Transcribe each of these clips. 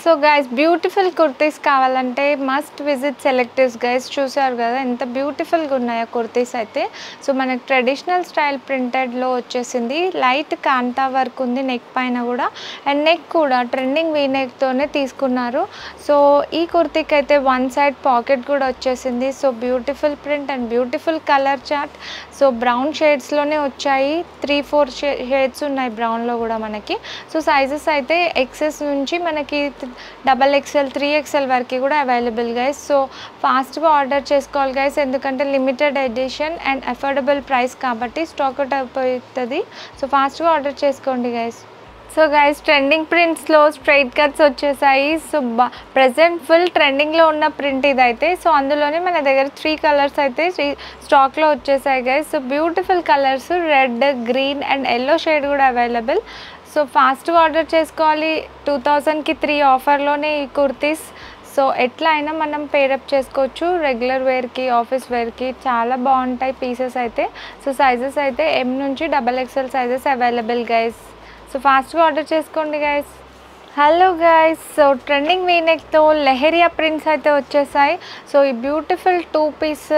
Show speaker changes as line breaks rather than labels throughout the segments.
So guys beautiful kurtis కావాలంటే must visit సెలెక్టివ్స్ guys. చూసారు కదా ఎంత బ్యూటిఫుల్గా ఉన్నాయో కుర్తీస్ అయితే. సో మనకు ట్రెడిషనల్ స్టైల్ ప్రింటెడ్లో వచ్చేసింది. లైట్ కాంతా వర్క్ ఉంది నెక్ పైన కూడా, అండ్ నెక్ కూడా ట్రెండింగ్ వీ నెక్తోనే తీసుకున్నారు. సో ఈ కుర్తీకి అయితే వన్ సైడ్ పాకెట్ కూడా వచ్చేసింది. So beautiful print and beautiful colour chart. So brown షేడ్స్లోనే వచ్చాయి, 3-4 షేడ్స్ ఉన్నాయి బ్రౌన్లో కూడా మనకి. సో సైజెస్ అయితే ఎక్సెస్ నుంచి మనకి XXL 3XL వరకు కూడా అవైలబుల్ గైస్. సో ఫాస్ట్గా ఆర్డర్ చేసుకోవాలి గైస్, ఎందుకంటే limited edition and affordable price కాబట్టి స్టాక్ అవుట్ అయిపోతుంది. సో ఫాస్ట్గా ఆర్డర్ చేసుకోండి గైస్. సో గైస్ ట్రెండింగ్ ప్రింట్స్లో స్ట్రైట్ కట్స్ వచ్చేసాయి. సో ప్రజెంట్ ఫుల్ ట్రెండింగ్లో ఉన్న ప్రింట్ ఇదైతే. సో అందులోనే మన దగ్గర 3 కలర్స్ అయితే స్టాక్లో వచ్చేసాయి guys. So beautiful colours red, green and yellow shade కూడా అవైలబుల్. సో ఫాస్ట్గా ఆర్డర్ చేసుకోవాలి. 2000కి 3 ఆఫర్లోనే ఈ కుర్తీస్. సో ఎట్లా అయినా మనం పేరప్ చేసుకోవచ్చు, రెగ్యులర్ వేర్కి, ఆఫీస్ వేర్కి చాలా బాగుంటాయి పీసెస్ అయితే. సో సైజెస్ అయితే M నుంచి XXL sizes available guys. So ఫాస్ట్గా ఆర్డర్ చేసుకోండి guys. Hello guys, so trending వీనెక్తో లెహరియా ప్రింట్స్ అయితే వచ్చేసాయి. సో ఈ బ్యూటిఫుల్ 2 పీస్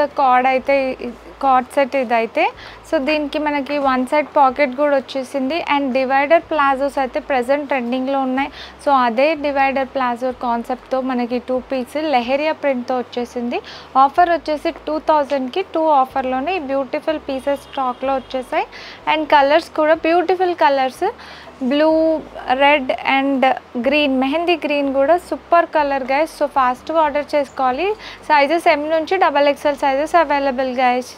కార్డ్ సెట్ ఇదైతే. సో దీనికి మనకి వన్ సైడ్ పాకెట్ కూడా వచ్చేసింది, అండ్ డివైడర్ ప్లాజోస్ అయితే ప్రజెంట్ ట్రెండింగ్లో ఉన్నాయి. సో అదే డివైడర్ ప్లాజో కాన్సెప్ట్తో మనకి 2 పీస్ లెహరియా ప్రింట్తో వచ్చేసింది. ఆఫర్ వచ్చేసి 2000కి 2 ఆఫర్లోనే ఈ బ్యూటిఫుల్ పీసెస్ స్టాక్లో వచ్చేసాయి. అండ్ కలర్స్ కూడా beautiful colours, blue, red and green, mehndi green కూడా సూపర్ కలర్ గైస్. సో ఫాస్ట్గా ఆర్డర్ చేసుకోవాలి. సైజెస్ M నుంచి XXL సైజెస్ అవైలబుల్ గైస్.